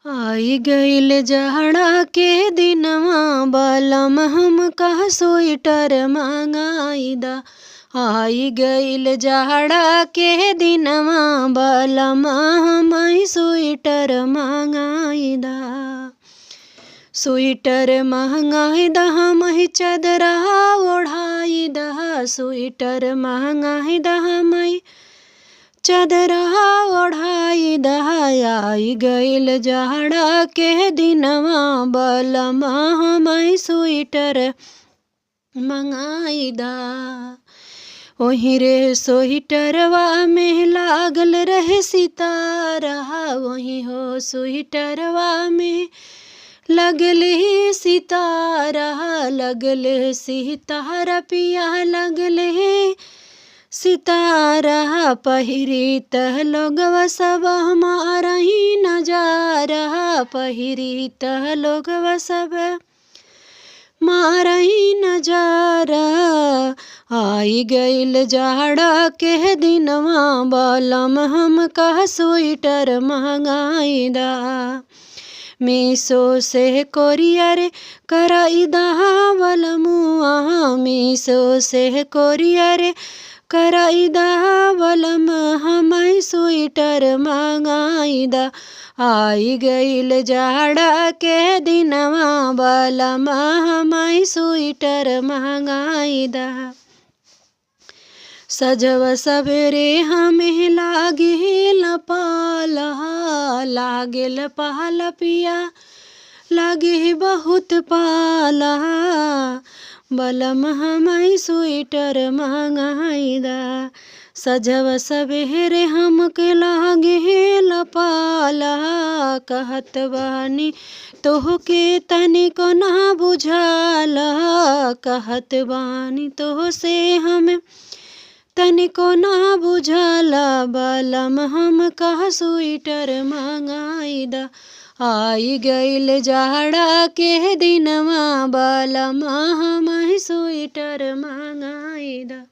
आई गईल जाड़ा के दिनवा बलम हमका स्वेटर मंगाईदा। आई गईल जाड़ा के दिनवा बलम हमई स्वेटर मंगाईदा। स्वेटर मंगाईदा हमई चदरा ओढ़ाईदा। स्वेटर मंगाईदा हमई चदरा ओढ़ाईदा। आई गईल जाड़ा के दिनवा बलम हमई स्वेटर मंगाईदा। ओही रे स्वेटरवा में लागल रहे सितारा। वही हो स्वेटरवा में लगले सितारा। लगले सितारा पिया लगले सितारा। पहिरी तह लोगवा सब हमारा ही नजारा। पहिरी तह लोगवा सब मारा ही नजारा। आई गईल जाड़ा के दिनवा बलम हमका स्वेटर मंगाईदा। मीशो से कोरियर कराईदा बलमुआ। मीशो से कोरियर कराईदा बलम हमई स्वेटर मंगाईदा। आई गईल जाड़ा के दिनवा बलम हमई स्वेटर मंगाईदा। सजव सबेरे हमें लागिल पाला। लागेल पाला पिया लागे बहुत पाला। बलम हमई स्वेटर मंगाईदा। सजव सबेरे हमके लागेल पाला। कहत बानी तोहके तनिको ना बुझाला। कहत बानी तोह से हम तनिको ना बुझाला। बलम हमका स्वेटर मंगाईदा। आई गईल जाड़ा के दिनवा बलम हमई स्वेटर मंगाईदा।